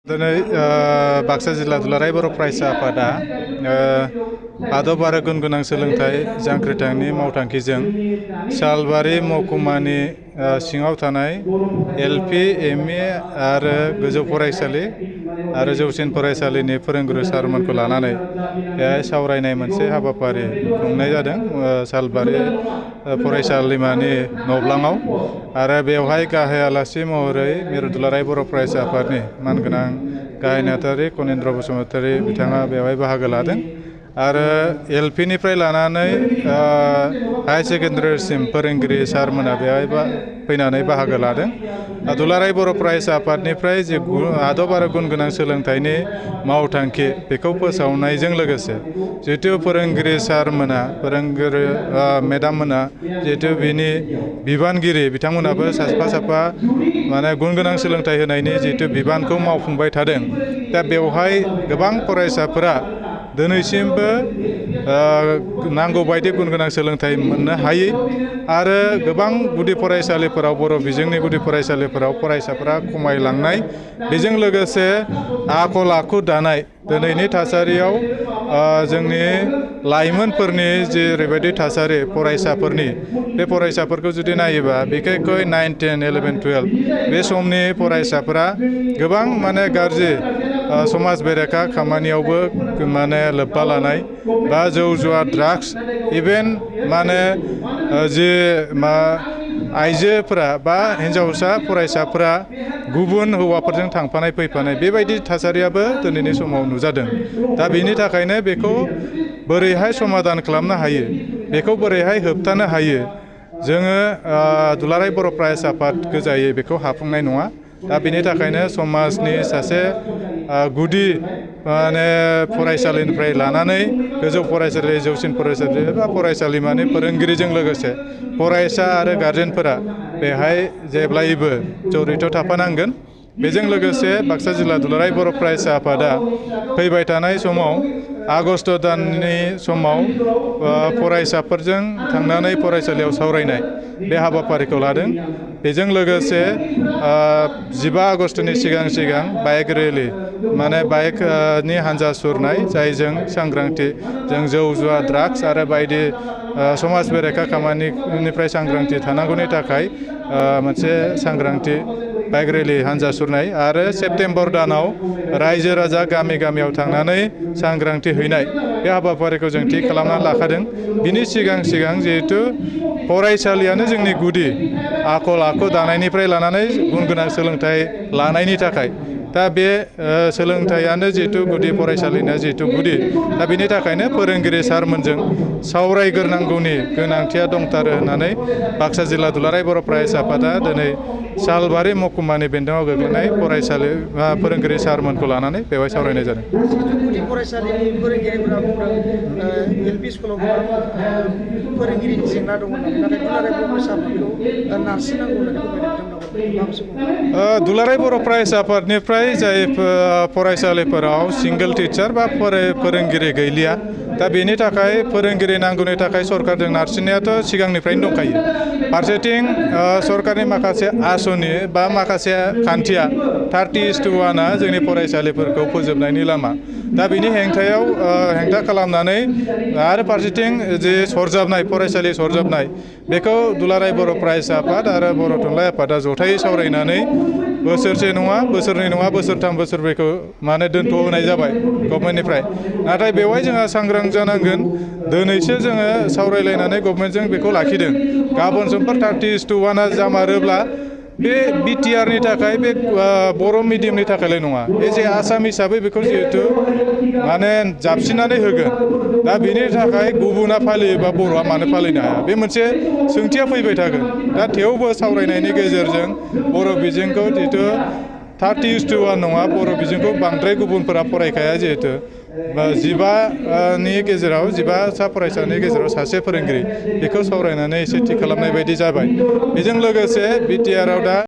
दिनै बाक्सा जिल्ला दुलाराय बर' फरायसा आफादा आदब आरो गुन गोनां सोलोंथाइ जांख्रिथायनि मावथांखिजों सालबारि महकुमानि सिङाव थानाय एलपि एमइ आरो गोजौ फरायसालि आरो जौसिन फरायसालिनि फोरोंगुरु सारमोनखौ लानानै बेहाय सावरायनाय मोनसे हाबाफारि खुंनाय जादों सालबारि फरायसालिमानि न'ब्लाङाव आरो बेवहाय गाहाय आलासि महरै मिरु दुलाराय बर' फरायसा आफादनि मानगोनां गाहाय नेहाथारि कनिन्द्र बसुमतारी बिथाङा बेवहाय बाहागो लादों आरो एलपि निफ्राय लानानै हाई सेकेन्डारिसिम फोरोंगिरि सारमोना बेवहाय फैनानै बाहागो लादों। दुलाराय बर' फरायसा आफादनिफ्राय जे आदब आरो गुन गोनां सोलोंथाइनि मावथांखि बेखौ फोसावनायजों लोगोसे जिहेतु फोरोंगिरि सारमोना फोरोंगिरि मेडाममोना जिहेतु बिनि बिबानगिरि बिथांमोनाबो साफा साफा माने गुन गोनां सोलोंथाइ होनायनि जिहेतु बिबानखौ मावफुंबाय थादों। दा बेवहाय गोबां फरायसाफोरा दिनैसिमबो नांगौ बायदि गुन गोनां सोलोंथाइ मोननो हायै आरो गोबां गुदि फरायसालिफोराव बर' बिजोंनि गुदि फरायसालिफोराव फरायसाफोरा खमायलांनाय बेजों लोगोसे आखल आखु दानाय दिनैनि थासारियाव जोंनि लाइमोनफोरनि जेरैबायदि थासारि फरायसाफोरनि बे फरायसाफोरखौ जुदि नायोबा बिखेखय 9, 10, 11, 12 बे समनि फरायसाफोरा गोबां माने गाज्रि समाज बेरेखा खामानियावबो माने लोब्बा लानाय बा जौ जुवा ड्राग्स इभेन माने जे आइजोफोरा बा हिन्जावसा फरायसाफोरा गुबुन हौवाफोरजों थांफानाय फैफानाय बेबायदि थासारियाबो दिनैनि समाव नुजादों। दा बेनि थाखायनो बेखौ बोरैहाय समाधान खालामनो हायो बेखौ बोरैहाय होबथानो हायो जोङो दुलाराय बर' फरायसा आफाद गोजायै बेखौ हाफुंनाय नङा। दा बेनि थाखायनो समाजनि सासे गुदि माने फरायसालिनिफ्राय लानानै गोजौ फरायसालि जौसिन फरायसालि बा फरायसालिमानि फोरोंगिरिजों लोगोसे फरायसा आरो गारजेनफोरा बेहाय जेब्लायबो जड़ित थाफानांगोन। बेजों लोगोसे बाक्सा जिल्ला दुलाराय बर' फरायसा आफादा फैबाय थानाय समाव आगस्ट दाननि समाव फरायसाफोरजों थांनानै फरायसालियाव सावरायनाय बे हाबाफारिखौ लादों। बेजों लोगोसे 15 आगस्टनि सिगां बाइक रेलि माने बाइकनि हान्जा सुरनाय जायजों सांग्रांथि जों जौ जुवा ड्राग्स आरो बायदि समाज बेरेखा खामानिनिफ्राय सांग्रांथि थानांगौनि थाखाय मोनसे सांग्रांथि बाइक रेलि हान्जा सुरनाय आरो सेप्तेम्बर दानाव रायजो राजा गामि गामियाव थांनानै सांग्रांथि हैनाय बे हाबाफारिखौ जों थि खालामना लाखादों। बिनि सिगां जिहेथु फरायसालियानो जोंनि गुदि आखल आखु दानायनिफ्राय लानानै गुन गोनां सोलोंथाइ लानायनि थाखाय दा बे सोलोंथाइयानो जिहेतु गुदि फरायसालिना जिहेतु गुदि दा बेनि थाखायनो फोरोंगिरि सारमोनजों सावरायग्रोनांगौनि गोनांथिया दंथारो होननानै बाक्सा जिल्ला दुलाराय बर' फरायसा आफादा दिनै सालबारि महकुमानि बेन्दोङाव गोग्लैनाय फरायसालि फोरोंगिरि सारमोनखौ लानानै बेवहाय सावरायनाय जादों। गुदि फरायसालिनि फोरोंगिरिफोरा बुंदों एलपि स्कुलाव फोरोंगिरिनि जेंना दङ नाथाय दुलाराय बर' फरायसा आफादखौ नारसिननांगौ होननानै बुंबाय। दुलाराय बर' फरायसा आफादनिफ्राय जाय फरायसालिफोराव सिंगोल टिचार बा फोरोंगिरि गैलिया दा बेनि थाखाय फोरोंगिरि नांगौनि थाखाय सरकारजों नारसिननायाथ' सिगांनिफ्रायनो दंखायो। फारसेथिं सरकारनि माखासे आसनि बा माखासे खान्थिया 30:1 जोंनि फरायसालिफोरखौ फोजोबनायनि लामा दा बेनि हेंथा खालामनानै आरो फारसेथिं जे सरजाबनाय फरायसालि सरजाबनाय बेखौ दुलाराय बर' फरायसा आफाद आरो बर' थुनलाइ आफादा जथायै सावरायनानै बोसोरसे नङा बोसोरनै नङा बोसोरथाम बोसोरब्रैखौ माने दोनथ'होनाय जाबाय गभर्नमेन्टनिफ्राय। नाथाय बेवहाय जोंहा सांग्रां जानांगोन। दिनैसो जोङो सावरायलायनानै गभर्नमेन्टजों बेखौ लाखिदों। गाबोन समफोर 30:1 जामारोब्ला बे बिटिआरनि थाखाय बे बर' मिडियामनि थाखायल' नङा एज ए आसाम हिसाबै बेखौ जिहेतु माने जाबसिननानै होगोन। दा बेनि थाखाय गुबुना फालियोबा बर'आ मानो फालिनो हाया बे मोनसे सोंथिया फैबाय थागोन। दा थेवबो सावरायनायनि गेजेरजों बर' बिजोंखौ जिहेतु 30:1 नङा बर' बिजोंखौ बांद्राय गुबुनफोरा फरायखाया जिहेतु 15 गेजेराव 15 फरायसानि गेजेराव सासे फोरोंगिरि बेखौ सावरायनानै एसे थि खालामनाय बायदि जाबाय। बेजों लोगोसे बिटिआरआव दा